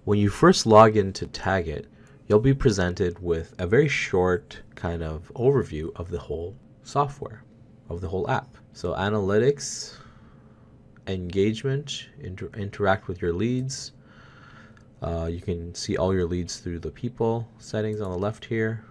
When you first log into Tagget, you'll be presented with a very short kind of overview of the whole software, of the whole app. So analytics, engagement, interact with your leads. You can see all your leads through the people settings on the left here.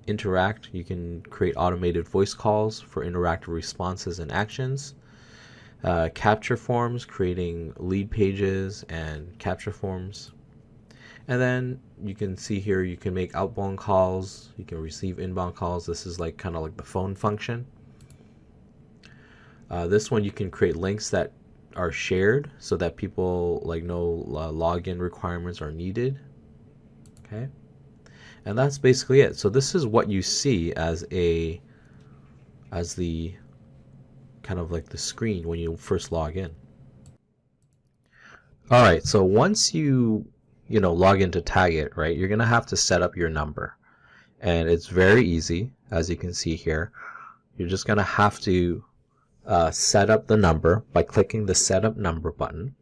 Interact, you can create automated voice calls for interactive responses and actions. Capture forms, creating lead pages and capture forms. And then you can see here you can make outbound calls, you can receive inbound calls. This is like kind of like the phone function. This one you can create links that are shared so that people like no login requirements are needed. Okay, and that's basically it. So this is what you see as the kind of like the screen when you first log in. All right, so once you log into Tagget, right, you're gonna have to set up your number, and it's very easy. As you can see here, you're just gonna have to set up the number by clicking the Setup Number button.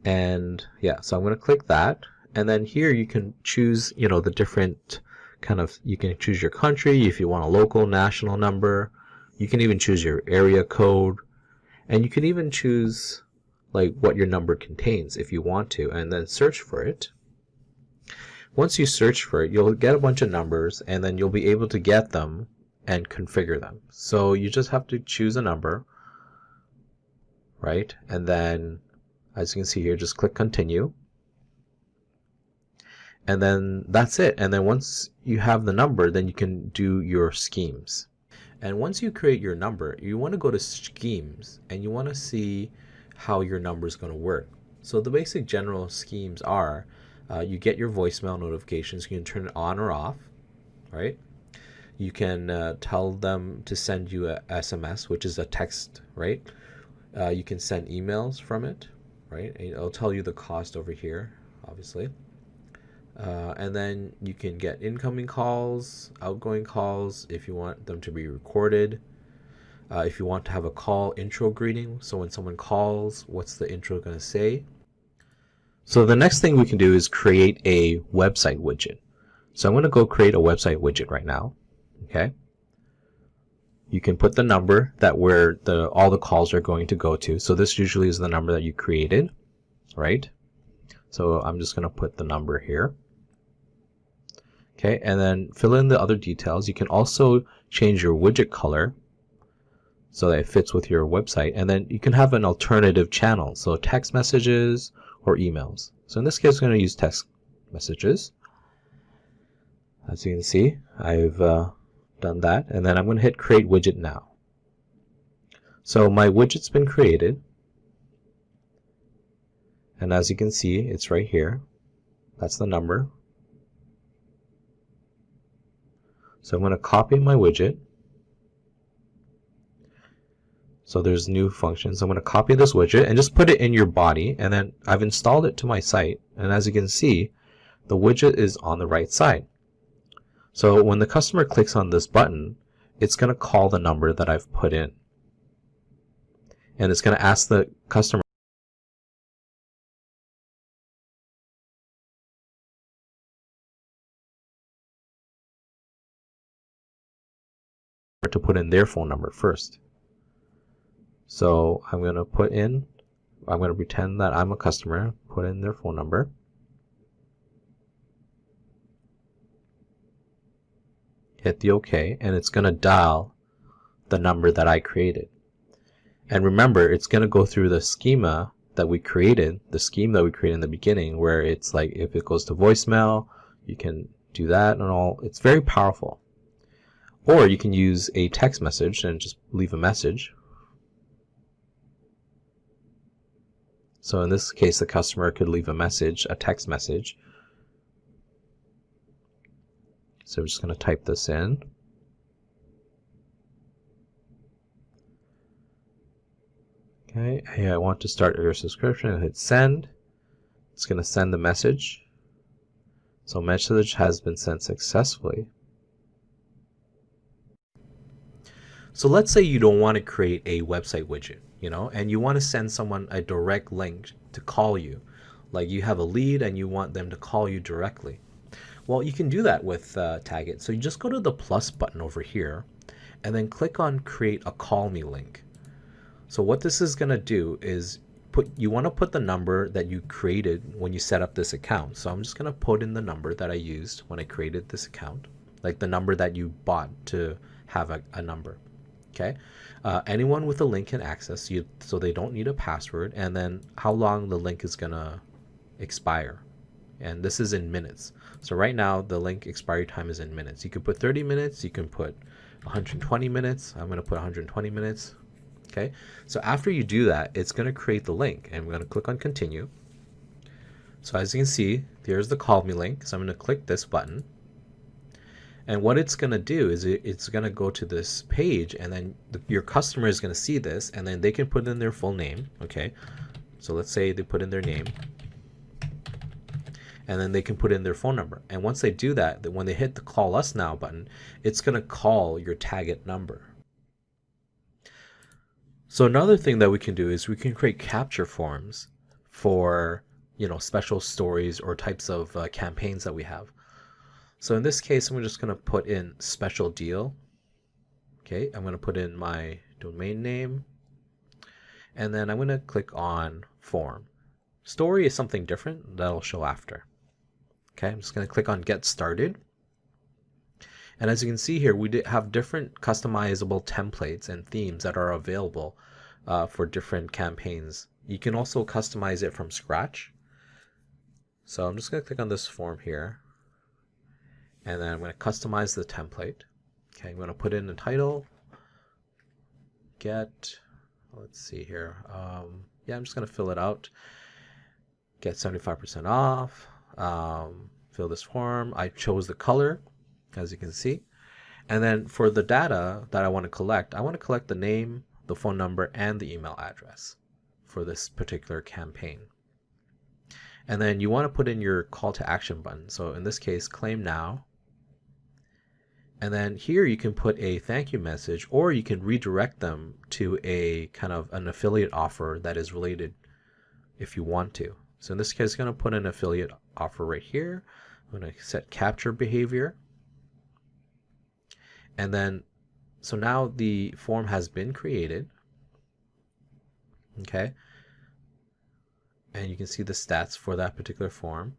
And yeah, so I'm going to click that, and then here you can choose the different kind of, you can choose your country if you want a local, national number. You can even choose your area code, and you can even choose like what your number contains if you want to, and then search for it. Once you search for it, you'll get a bunch of numbers, and then you'll be able to get them and configure them. So you just have to choose a number, right? And then, as you can see here, just click continue. And then that's it. And then once you have the number, then you can do your schemes. And once you create your number, you want to go to schemes, and you want to see how your number is going to work. So the basic general schemes are, you get your voicemail notifications. You can turn it on or off, right? You can tell them to send you a SMS, which is a text, right? You can send emails from it, right? And it'll tell you the cost over here, obviously. And then you can get incoming calls, outgoing calls, if you want them to be recorded. If you want to have a call intro greeting, so when someone calls, what's the intro going to say? So the next thing we can do is create a website widget. So I'm going to go create a website widget right now. Okay. You can put the number that all the calls are going to go to. So this usually is the number that you created, right? So I'm just going to put the number here. Okay, and then fill in the other details. You can also change your widget color so that it fits with your website, and then you can have an alternative channel, so text messages or emails. So in this case, I'm going to use text messages. As you can see, I've done that, and then I'm going to hit create widget now. So my widget's been created, and as you can see, it's right here. That's the number. So I'm going to copy my widget. So there's new functions. I'm going to copy this widget and just put it in your body, and then I've installed it to my site, and as you can see, the widget is on the right side. So when the customer clicks on this button, it's going to call the number that I've put in. And it's going to ask the customer to put in their phone number first. So I'm going to pretend that I'm a customer, put in their phone number. Hit the OK, and it's going to dial the number that I created. And remember, it's going to go through the schema that we created, the scheme that we created in the beginning, where it's like if it goes to voicemail, you can do that and all. It's very powerful. Or you can use a text message and just leave a message. So in this case, the customer could leave a message, a text message. So we're just going to type this in. Okay, hey, I want to start your subscription, and hit send. It's going to send the message. So message has been sent successfully. So let's say you don't want to create a website widget, and you want to send someone a direct link to call you. like you have a lead and you want them to call you directly. Well, you can do that with Tagget. So you just go to the plus button over here and then click on create a call me link. So what this is going to do is you want to put the number that you created when you set up this account. So I'm just going to put in the number that I used when I created this account, like the number that you bought to have a number. Okay. Anyone with a link can access you, so they don't need a password, and then how long the link is going to expire. And this is in minutes. So right now the link expiry time is in minutes. You can put 30 minutes, you can put 120 minutes. I'm going to put 120 minutes. Okay, so after you do that, it's going to create the link, and we're going to click on continue. So as you can see, there's the call me link. So I'm going to click this button, and what it's going to do is it's going to go to this page, and then your customer is going to see this, and then they can put in their full name. Okay, so let's say they put in their name, and then they can put in their phone number. And once they do that, when they hit the call us now button, it's going to call your Tagget number. So another thing that we can do is we can create capture forms for, special stories or types of campaigns that we have. So in this case, I'm just going to put in special deal. Okay, I'm going to put in my domain name, and then I'm going to click on form. Story is something different that'll show after. Okay, I'm just going to click on get started. And as you can see here, we have different customizable templates and themes that are available for different campaigns. You can also customize it from scratch. So I'm just going to click on this form here, and then I'm going to customize the template. Okay, I'm going to put in the title, let's see here. Yeah, I'm just going to fill it out. Get 75% off. Fill this form. I chose the color, as you can see. And then for the data that I want to collect the name, the phone number, and the email address for this particular campaign. And then you want to put in your call to action button. So in this case, claim now. And then here you can put a thank you message, or you can redirect them to a kind of an affiliate offer that is related if you want to. So in this case, I'm going to put an affiliate offer right here. I'm going to set capture behavior. And then, so now the form has been created. Okay. And you can see the stats for that particular form.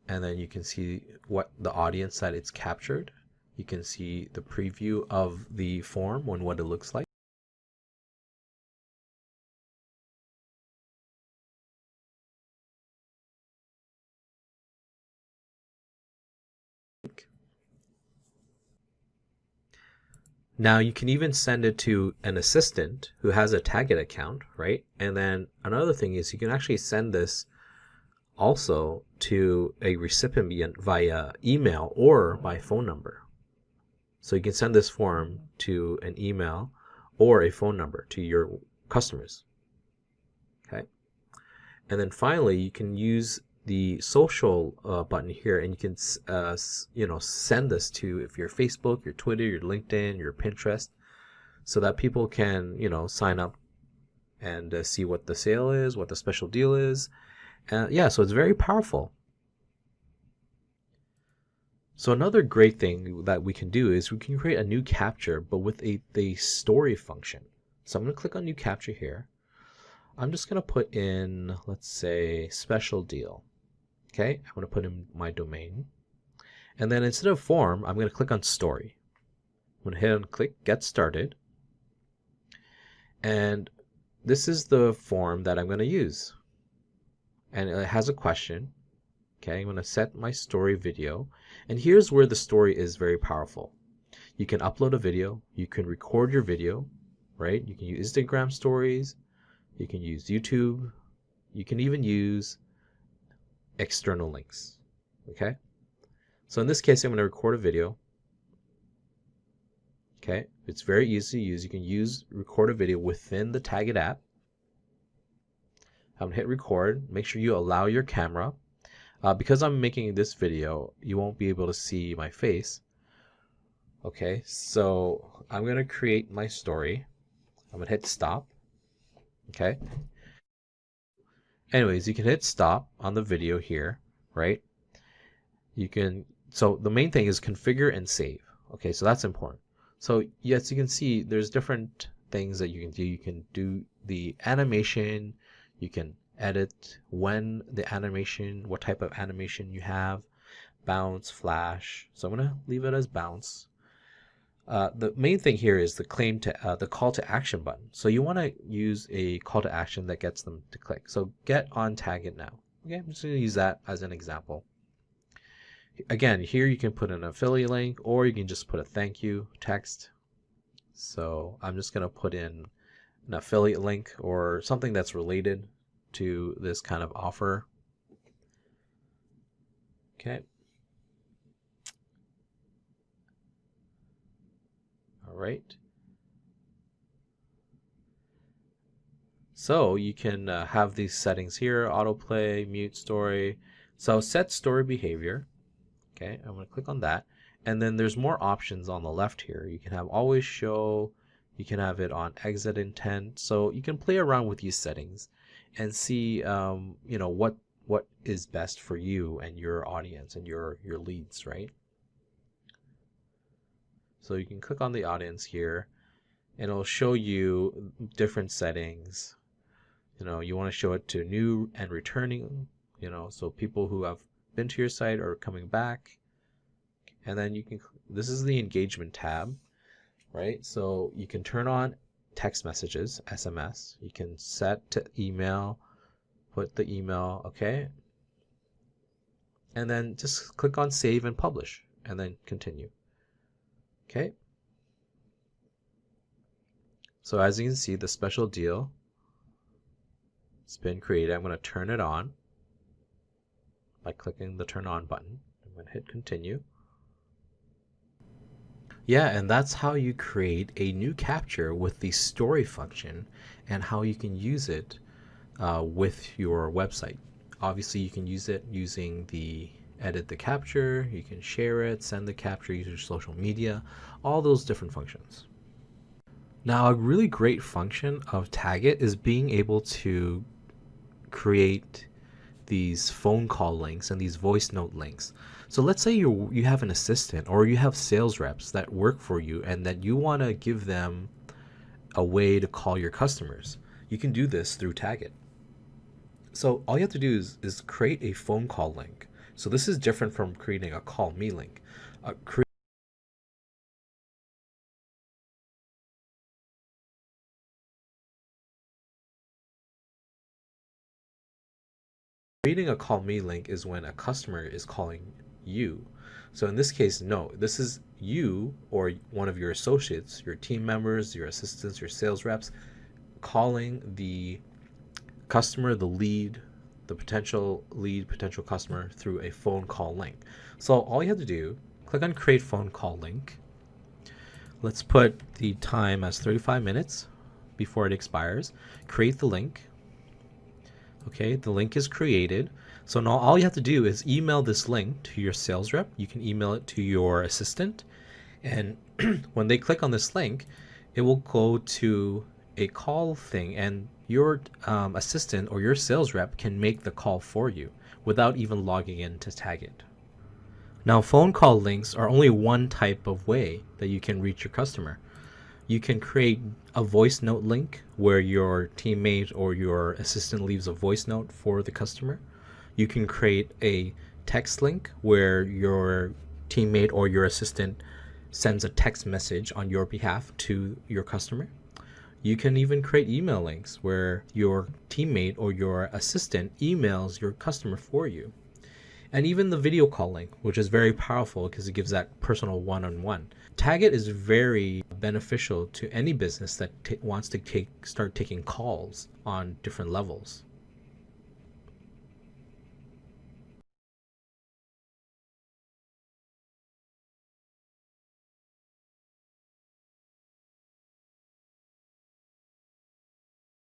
And then you can see what the audience that it's captured. You can see the preview of the form and what it looks like. Now you can even send it to an assistant who has a Tagget account, right? And then another thing is you can actually send this also to a recipient via email or by phone number. So you can send this form to an email or a phone number to your customers. Okay. And then finally, you can use the social button here, and you can send this to your Facebook, your Twitter, your LinkedIn, your Pinterest, so that people can sign up and see what the sale is, what the special deal is. Yeah, so it's very powerful. So another great thing that we can do is we can create a new capture, but with a story function. So I'm going to click on new capture here. I'm just going to put in, let's say, special deal. Okay, I'm going to put in my domain. And then instead of form, I'm going to click on story. I'm going to hit and click get started. And this is the form that I'm going to use. And it has a question. Okay, I'm going to set my story video. And here's where the story is very powerful. You can upload a video. You can record your video, right? You can use Instagram stories. You can use YouTube. You can even use external links. Okay, so in this case, I'm going to record a video. Okay, it's very easy to use. You can record a video within the Tagget app. I'm going to hit record. Make sure you allow your camera. Because I'm making this video, you won't be able to see my face. Okay, so I'm going to create my story. I'm going to hit stop. Okay. Anyways, you can hit stop on the video here, right? So the main thing is configure and save. Okay, so that's important. So yes, you can see there's different things that you can do. You can do the animation, you can edit when the animation, what type of animation you have, bounce, flash. So I'm gonna leave it as bounce. The main thing here is the call to action button. So you want to use a call to action that gets them to click. So get on Tagget now. Okay, I'm just going to use that as an example. Again, here you can put an affiliate link, or you can just put a thank you text. So I'm just going to put in an affiliate link or something that's related to this kind of offer. Okay. All right. So you can have these settings here: autoplay, mute story. So set story behavior. Okay, I'm going to click on that. And then there's more options on the left here. You can have always show, you can have it on exit intent. So you can play around with these settings and see what is best for you and your audience and your leads, right? So you can click on the audience here and it'll show you different settings. You want to show it to new and returning, so people who have been to your site or coming back. And then this is the engagement tab, right? So you can turn on text messages, SMS. You can set to email, put the email, okay? And then just click on save and publish and then continue. Okay? So as you can see, the special deal has been created. I'm going to turn it on by clicking the turn on button. I'm going to hit continue. Yeah, and that's how you create a new capture with the story function and how you can use it with your website. Obviously, you can use it using the edit the capture, you can share it, send the capture, use your social media, all those different functions. Now, a really great function of Tagget is being able to create these phone call links and these voice note links. So let's say you have an assistant or you have sales reps that work for you and that you want to give them a way to call your customers. You can do this through Tagget. So all you have to do is create a phone call link. So this is different from creating a call me link. Creating a call me link is when a customer is calling you. So in this case, no, this is you or one of your associates, your team members, your assistants, your sales reps, calling the customer, the lead, the potential lead, potential customer through a phone call link. So all you have to do, click on create phone call link. Let's put the time as 35 minutes before it expires. Create the link. Okay, the link is created. So now all you have to do is email this link to your sales rep. You can email it to your assistant. And when they click on this link, it will go to a call thing and your assistant or your sales rep can make the call for you without even logging in to Tagget. Now, phone call links are only one type of way that you can reach your customer. You can create a voice note link where your teammate or your assistant leaves a voice note for the customer. You can create a text link where your teammate or your assistant sends a text message on your behalf to your customer. You can even create email links where your teammate or your assistant emails your customer for you. And even the video call link, which is very powerful because it gives that personal one-on-one. Tagget is very beneficial to any business that wants to start taking calls on different levels.